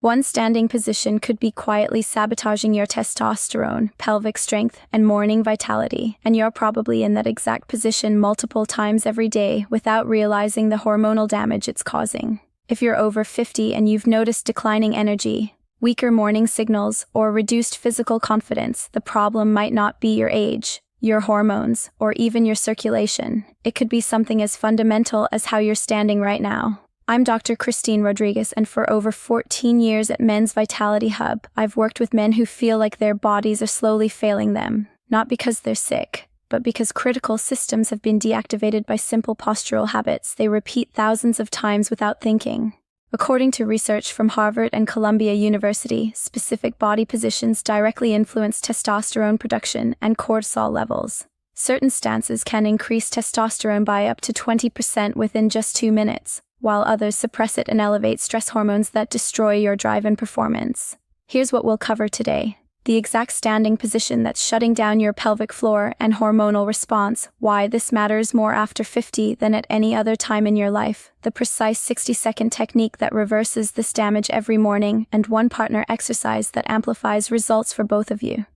One standing position could be quietly sabotaging your testosterone, pelvic strength, and morning vitality, and you're probably in that exact position multiple times every day without realizing the hormonal damage it's causing. If you're over 50 and you've noticed declining energy, weaker morning signals, or reduced physical confidence, the problem might not be your age, your hormones, or even your circulation. It could be something as fundamental as how you're standing right now. I'm Dr. Christine Rodriguez, and for over 14 years at Men's Vitality Hub, I've worked with men who feel like their bodies are slowly failing them, not because they're sick, but because critical systems have been deactivated by simple postural habits they repeat thousands of times without thinking. According to research from Harvard and Columbia University, specific body positions directly influence testosterone production and cortisol levels. Certain stances can increase testosterone by up to 20% within just 2 minutes, while others suppress it and elevate stress hormones that destroy your drive and performance. Here's what we'll cover today: the exact standing position that's shutting down your pelvic floor and hormonal response, why this matters more after 50 than at any other time in your life, the precise 60-second technique that reverses this damage every morning, and one partner exercise that amplifies results for both of you.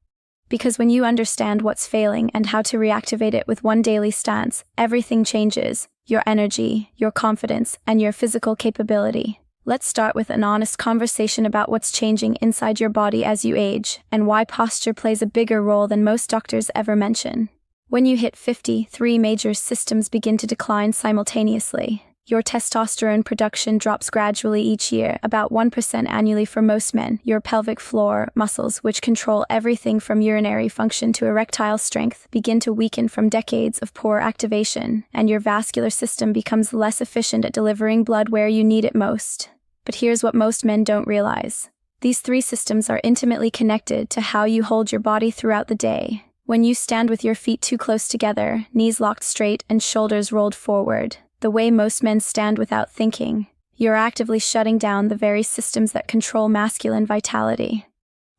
Because when you understand what's failing and how to reactivate it with one daily stance, everything changes: your energy, your confidence, and your physical capability. Let's start with an honest conversation about what's changing inside your body as you age, and why posture plays a bigger role than most doctors ever mention. When you hit 50, 3 major systems begin to decline simultaneously. Your testosterone production drops gradually each year, about 1% annually for most men. Your pelvic floor muscles, which control everything from urinary function to erectile strength, begin to weaken from decades of poor activation, and your vascular system becomes less efficient at delivering blood where you need it most. But here's what most men don't realize: these 3 systems are intimately connected to how you hold your body throughout the day. When you stand with your feet too close together, knees locked straight and shoulders rolled forward, the way most men stand without thinking, you're actively shutting down the very systems that control masculine vitality.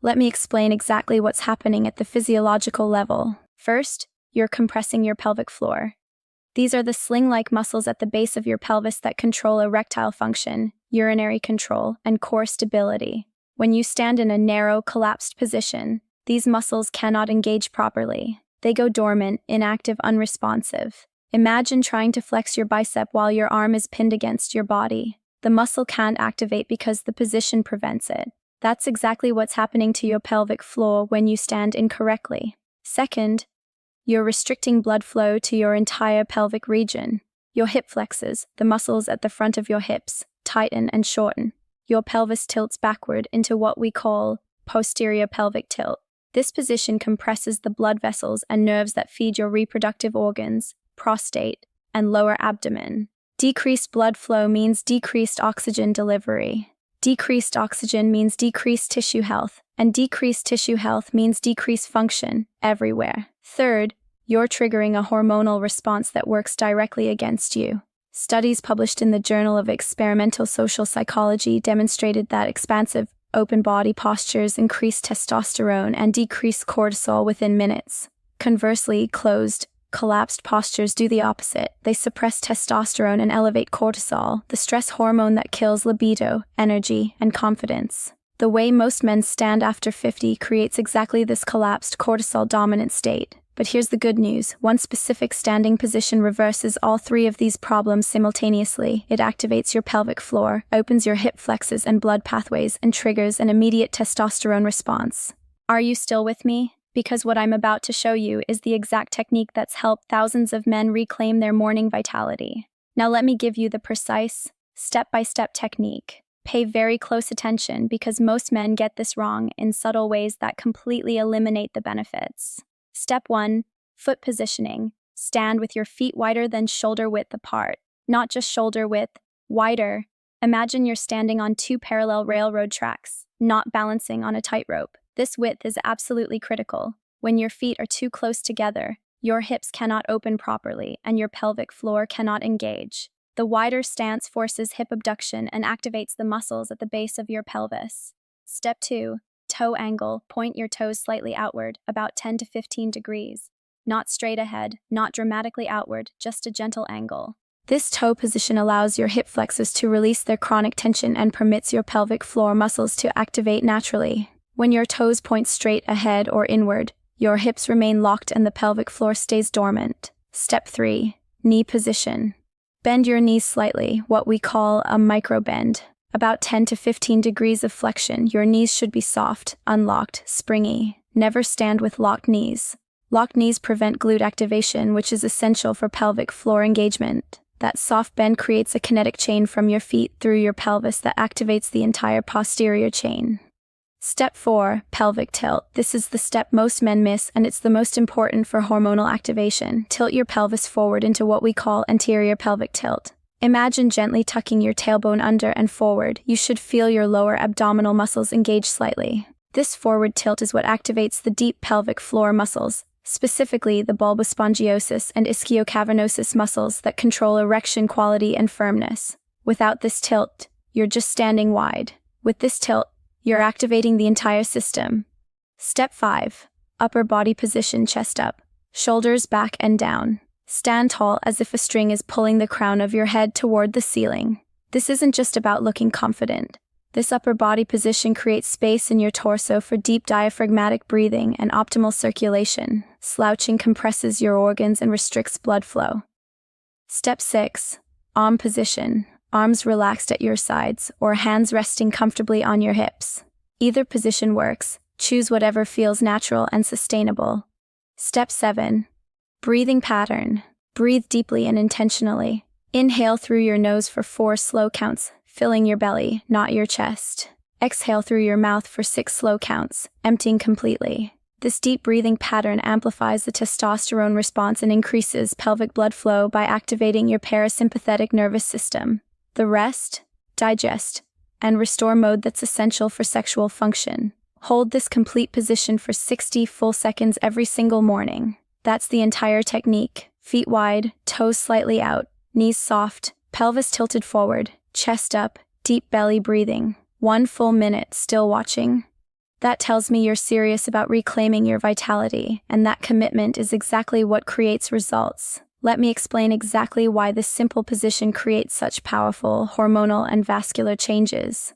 Let me explain exactly what's happening at the physiological level. First, you're compressing your pelvic floor. These are the sling-like muscles at the base of your pelvis that control erectile function, urinary control, and core stability. When you stand in a narrow, collapsed position, these muscles cannot engage properly. They go dormant, inactive, unresponsive. Imagine trying to flex your bicep while your arm is pinned against your body. The muscle can't activate because the position prevents it. That's exactly what's happening to your pelvic floor when you stand incorrectly. Second, you're restricting blood flow to your entire pelvic region. Your hip flexors, the muscles at the front of your hips, tighten and shorten. Your pelvis tilts backward into what we call posterior pelvic tilt. This position compresses the blood vessels and nerves that feed your reproductive organs, prostate, and lower abdomen. Decreased blood flow means decreased oxygen delivery. Decreased oxygen means decreased tissue health, and decreased tissue health means decreased function everywhere. Third, you're triggering a hormonal response that works directly against you. Studies published in the Journal of Experimental Social Psychology demonstrated that expansive, open body postures increase testosterone and decrease cortisol within minutes. Conversely, closed, collapsed postures do the opposite. They suppress testosterone and elevate cortisol, the stress hormone that kills libido, energy, and confidence. The way most men stand after 50 creates exactly this collapsed, cortisol-dominant state. But here's the good news: one specific standing position reverses all 3 of these problems simultaneously. It activates your pelvic floor, opens your hip flexors and blood pathways, and triggers an immediate testosterone response. Are you still with me? Because what I'm about to show you is the exact technique that's helped thousands of men reclaim their morning vitality. Now let me give you the precise, step-by-step technique. Pay very close attention because most men get this wrong in subtle ways that completely eliminate the benefits. Step 1. Foot positioning. Stand with your feet wider than shoulder width apart. Not just shoulder width, wider. Imagine you're standing on 2 parallel railroad tracks, not balancing on a tightrope. This width is absolutely critical. When your feet are too close together, your hips cannot open properly and your pelvic floor cannot engage. The wider stance forces hip abduction and activates the muscles at the base of your pelvis. Step 2. Toe angle. Point your toes slightly outward, about 10 to 15 degrees. Not straight ahead, not dramatically outward, just a gentle angle. This toe position allows your hip flexors to release their chronic tension and permits your pelvic floor muscles to activate naturally. When your toes point straight ahead or inward, your hips remain locked and the pelvic floor stays dormant. Step 3. Knee position. Bend your knees slightly, what we call a micro bend. About 10 to 15 degrees of flexion. Your knees should be soft, unlocked, springy. Never stand with locked knees. Locked knees prevent glute activation, which is essential for pelvic floor engagement. That soft bend creates a kinetic chain from your feet through your pelvis that activates the entire posterior chain. Step 4. Pelvic tilt. This is the step most men miss, and it's the most important for hormonal activation. Tilt your pelvis forward into what we call anterior pelvic tilt. Imagine gently tucking your tailbone under and forward. You should feel your lower abdominal muscles engage slightly. This forward tilt is what activates the deep pelvic floor muscles, specifically the bulbospongiosus and ischiocavernosus muscles that control erection quality and firmness. Without this tilt, you're just standing wide. With this tilt, you're activating the entire system. Step 5. Upper body position, chest up, shoulders back and down. Stand tall as if a string is pulling the crown of your head toward the ceiling. This isn't just about looking confident. This upper body position creates space in your torso for deep diaphragmatic breathing and optimal circulation. Slouching compresses your organs and restricts blood flow. Step 6. Arm position. Arms relaxed at your sides or hands resting comfortably on your hips. Either position works. Choose whatever feels natural and sustainable. Step 7. Breathing pattern. Breathe deeply and intentionally. Inhale through your nose for 4 slow counts, filling your belly, not your chest. Exhale through your mouth for 6 slow counts, emptying completely. This deep breathing pattern amplifies the testosterone response and increases pelvic blood flow by activating your parasympathetic nervous system. The rest, digest, and restore mode that's essential for sexual function. Hold this complete position for 60 full seconds every single morning. That's the entire technique. Feet wide, toes slightly out, knees soft, pelvis tilted forward, chest up, deep belly breathing. 1 full minute, still watching? That tells me you're serious about reclaiming your vitality, and that commitment is exactly what creates results. Let me explain exactly why this simple position creates such powerful hormonal and vascular changes.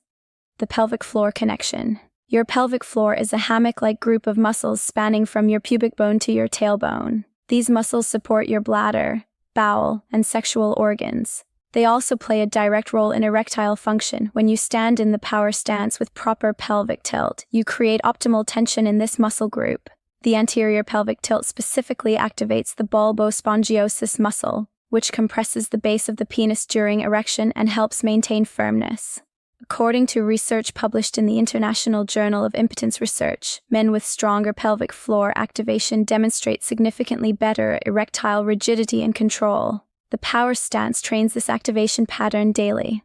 The pelvic floor connection. Your pelvic floor is a hammock-like group of muscles spanning from your pubic bone to your tailbone. These muscles support your bladder, bowel, and sexual organs. They also play a direct role in erectile function. When you stand in the power stance with proper pelvic tilt, you create optimal tension in this muscle group. The anterior pelvic tilt specifically activates the bulbospongiosus muscle, which compresses the base of the penis during erection and helps maintain firmness. According to research published in the International Journal of Impotence Research, men with stronger pelvic floor activation demonstrate significantly better erectile rigidity and control. The power stance trains this activation pattern daily.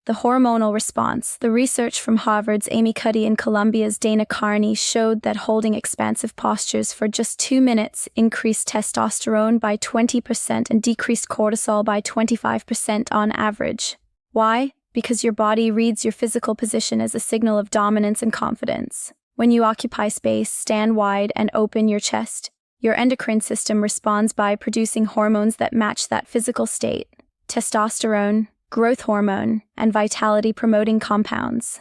The hormonal response. The research from Harvard's Amy Cuddy and Columbia's Dana Carney showed that holding expansive postures for just 2 minutes increased testosterone by 20% and decreased cortisol by 25% on average. Why? Because your body reads your physical position as a signal of dominance and confidence. When you occupy space, stand wide, and open your chest, your endocrine system responds by producing hormones that match that physical state: testosterone, growth hormone, and vitality-promoting compounds.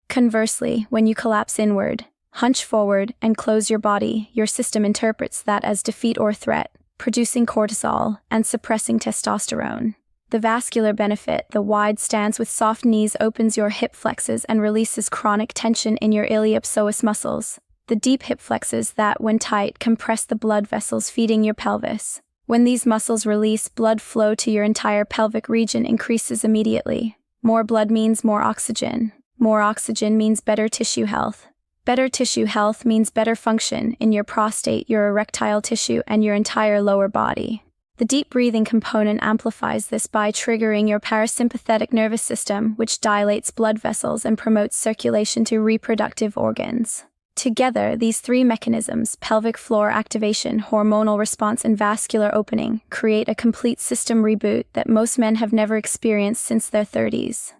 Conversely, when you collapse inward, hunch forward, and close your body, your system interprets that as defeat or threat, producing cortisol and suppressing testosterone. The vascular benefit. The wide stance with soft knees opens your hip flexors and releases chronic tension in your iliopsoas muscles. The deep hip flexors that, when tight, compress the blood vessels feeding your pelvis. When these muscles release, blood flow to your entire pelvic region increases immediately. More blood means more oxygen. More oxygen means better tissue health. Better tissue health means better function in your prostate, your erectile tissue, and your entire lower body. The deep breathing component amplifies this by triggering your parasympathetic nervous system, which dilates blood vessels and promotes circulation to reproductive organs. Together, these 3 mechanisms, pelvic floor activation, hormonal response, and vascular opening, create a complete system reboot that most men have never experienced since their 30s.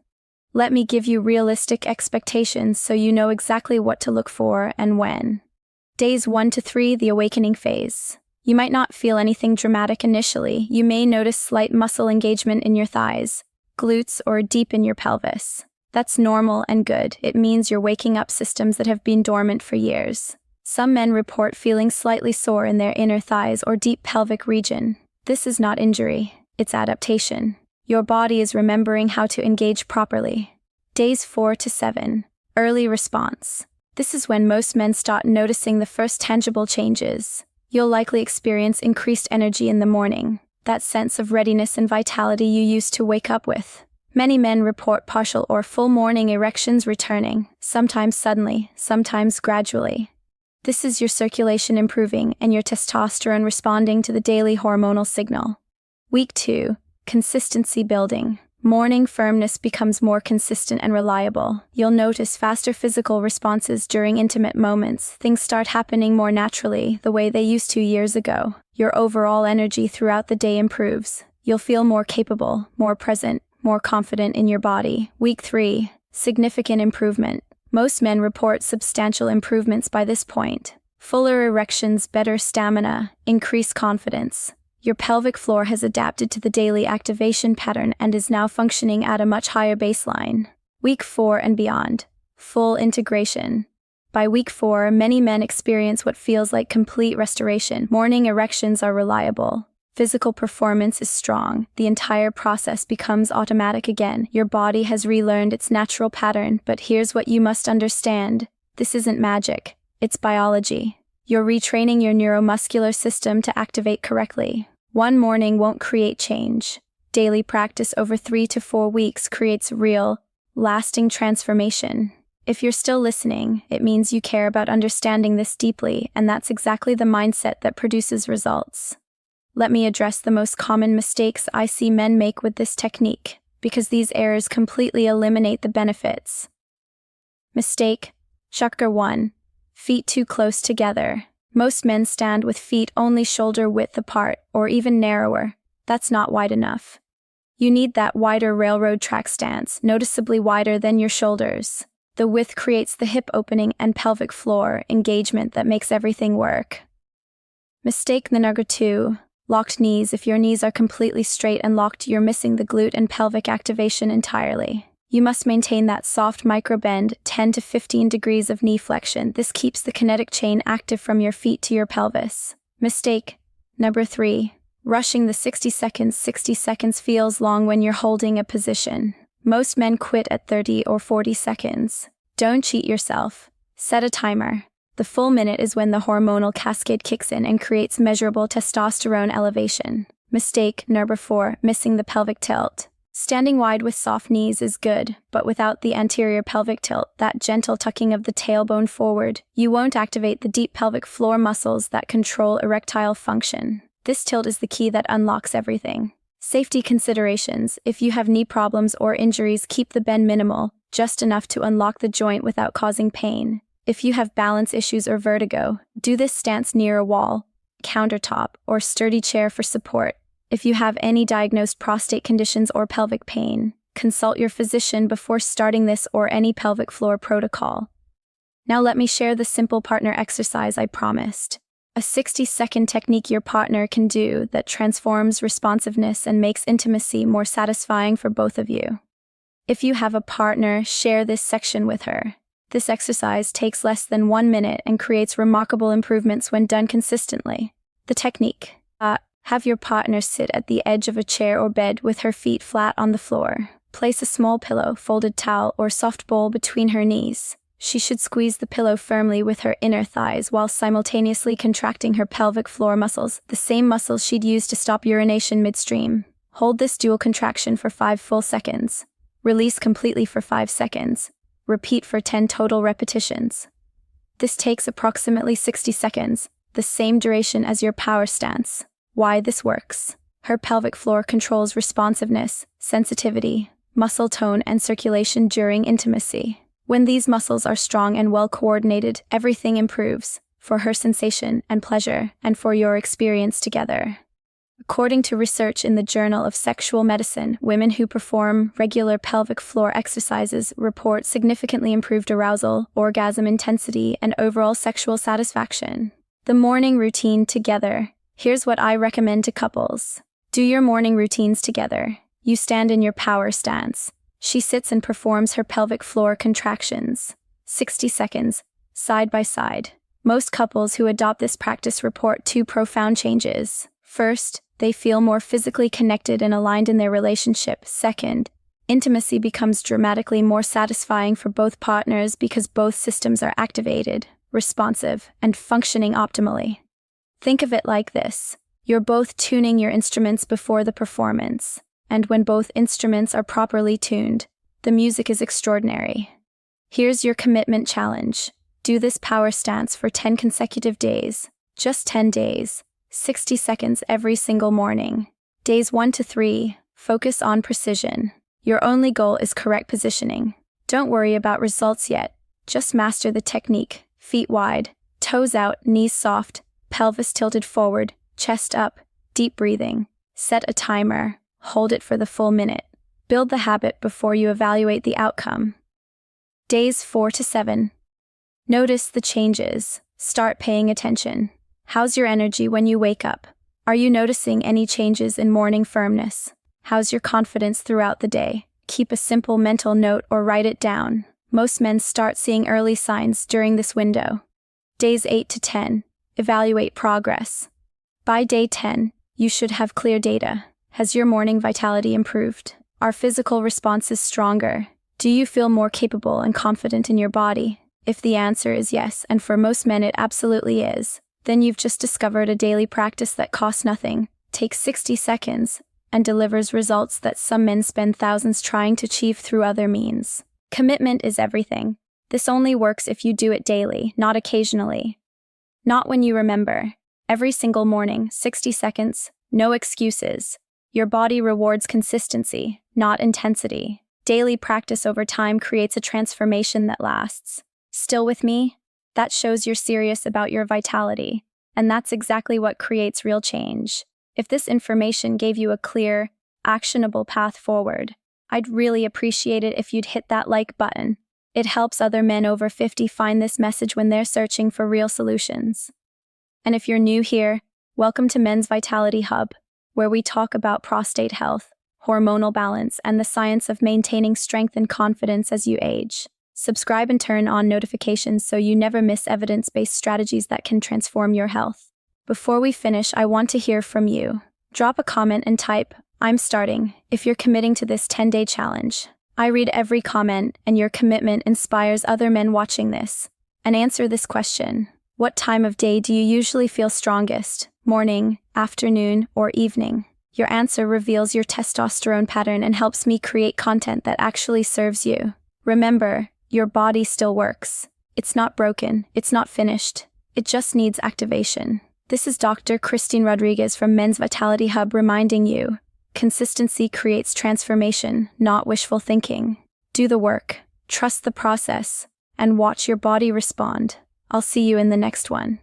Let me give you realistic expectations so you know exactly what to look for and when. Days 1 to 3, the awakening phase. You might not feel anything dramatic initially. You may notice slight muscle engagement in your thighs, glutes, or deep in your pelvis. That's normal and good. It means you're waking up systems that have been dormant for years. Some men report feeling slightly sore in their inner thighs or deep pelvic region. This is not injury, it's adaptation. Your body is remembering how to engage properly. Days 4 to 7. Early response. This is when most men start noticing the first tangible changes. You'll likely experience increased energy in the morning, that sense of readiness and vitality you used to wake up with. Many men report partial or full morning erections returning, sometimes suddenly, sometimes gradually. This is your circulation improving and your testosterone responding to the daily hormonal signal. Week 2. Consistency building. Morning firmness becomes more consistent and reliable. You'll notice faster physical responses during intimate moments. Things start happening more naturally, the way they used to years ago. Your overall energy throughout the day improves. You'll feel more capable, more present, more confident in your body. Week 3. Significant improvement. Most men report substantial improvements by this point. Fuller erections, better stamina, increased confidence. Your pelvic floor has adapted to the daily activation pattern and is now functioning at a much higher baseline. Week 4 and beyond. Full integration. By week 4, many men experience what feels like complete restoration. Morning erections are reliable. Physical performance is strong. The entire process becomes automatic again. Your body has relearned its natural pattern, but here's what you must understand. This isn't magic. It's biology. You're retraining your neuromuscular system to activate correctly. One morning won't create change. Daily practice over 3 to 4 weeks creates real, lasting transformation. If you're still listening, it means you care about understanding this deeply, and that's exactly the mindset that produces results. Let me address the most common mistakes I see men make with this technique, because these errors completely eliminate the benefits. Mistake. Chakra 1. Feet too close together. Most men stand with feet only shoulder width apart, or even narrower. That's not wide enough. You need that wider railroad track stance, noticeably wider than your shoulders. The width creates the hip opening and pelvic floor engagement that makes everything work. Mistake number 2. Locked knees. If your knees are completely straight and locked, you're missing the glute and pelvic activation entirely. You must maintain that soft micro-bend, 10 to 15 degrees of knee flexion. This keeps the kinetic chain active from your feet to your pelvis. Mistake number 3. Rushing the 60 seconds. 60 seconds feels long when you're holding a position. Most men quit at 30 or 40 seconds. Don't cheat yourself. Set a timer. The full minute is when the hormonal cascade kicks in and creates measurable testosterone elevation. Mistake number 4. Missing the pelvic tilt. Standing wide with soft knees is good, but without the anterior pelvic tilt, that gentle tucking of the tailbone forward, you won't activate the deep pelvic floor muscles that control erectile function. This tilt is the key that unlocks everything. Safety considerations. If you have knee problems or injuries, keep the bend minimal, just enough to unlock the joint without causing pain. If you have balance issues or vertigo, do this stance near a wall, countertop, or sturdy chair for support. If you have any diagnosed prostate conditions or pelvic pain, consult your physician before starting this or any pelvic floor protocol. Now let me share the simple partner exercise I promised. A 60-second technique your partner can do that transforms responsiveness and makes intimacy more satisfying for both of you. If you have a partner, share this section with her. This exercise takes less than 1 minute and creates remarkable improvements when done consistently. The technique. Have your partner sit at the edge of a chair or bed with her feet flat on the floor. Place a small pillow, folded towel, or soft bowl between her knees. She should squeeze the pillow firmly with her inner thighs while simultaneously contracting her pelvic floor muscles, the same muscles she'd use to stop urination midstream. Hold this dual contraction for 5 full seconds. Release completely for 5 seconds. Repeat for 10 total repetitions. This takes approximately 60 seconds, the same duration as your power stance. Why this works. Her pelvic floor controls responsiveness, sensitivity, muscle tone, and circulation during intimacy. When these muscles are strong and well coordinated, everything improves, for her sensation and pleasure, and for your experience together. According to research in the Journal of Sexual Medicine, women who perform regular pelvic floor exercises report significantly improved arousal, orgasm intensity, and overall sexual satisfaction. The morning routine together. Here's what I recommend to couples. Do your morning routines together. You stand in your power stance. She sits and performs her pelvic floor contractions. 60 seconds, side by side. Most couples who adopt this practice report two profound changes. First, they feel more physically connected and aligned in their relationship. Second, intimacy becomes dramatically more satisfying for both partners because both systems are activated, responsive, and functioning optimally. Think of it like this. You're both tuning your instruments before the performance, and when both instruments are properly tuned, the music is extraordinary. Here's your commitment challenge. Do this power stance for 10 consecutive days. Just 10 days. 60 seconds every single morning. Days 1 to 3, focus on precision. Your only goal is correct positioning. Don't worry about results yet. Just master the technique. Feet wide, toes out, knees soft, pelvis tilted forward, chest up, deep breathing. Set a timer. Hold it for the full minute. Build the habit before you evaluate the outcome. Days 4 to 7. Notice the changes. Start paying attention. How's your energy when you wake up? Are you noticing any changes in morning firmness? How's your confidence throughout the day? Keep a simple mental note or write it down. Most men start seeing early signs during this window. Days 8 to 10. Evaluate progress. By day 10, you should have clear data. Has your morning vitality improved? Are physical responses stronger? Do you feel more capable and confident in your body? If the answer is yes, and for most men it absolutely is, then you've just discovered a daily practice that costs nothing, takes 60 seconds, and delivers results that some men spend thousands trying to achieve through other means. Commitment is everything. This only works if you do it daily, not occasionally. Not when you remember. Every single morning, 60 seconds, no excuses. Your body rewards consistency, not intensity. Daily practice over time creates a transformation that lasts. Still with me? That shows you're serious about your vitality, and that's exactly what creates real change. If this information gave you a clear, actionable path forward, I'd really appreciate it if you'd hit that like button. It helps other men over 50 find this message when they're searching for real solutions. And if you're new here, welcome to Men's Vitality Hub, where we talk about prostate health, hormonal balance, and the science of maintaining strength and confidence as you age. Subscribe and turn on notifications so you never miss evidence-based strategies that can transform your health. Before we finish, I want to hear from you. Drop a comment and type, "I'm starting," if you're committing to this 10-day challenge. I read every comment, and your commitment inspires other men watching this. And answer this question. What time of day do you usually feel strongest? Morning, afternoon, or evening? Your answer reveals your testosterone pattern and helps me create content that actually serves you. Remember, your body still works. It's not broken. It's not finished. It just needs activation. This is Dr. Christine Rodriguez from Men's Vitality Hub reminding you, consistency creates transformation, not wishful thinking. Do the work, trust the process, and watch your body respond. I'll see you in the next one.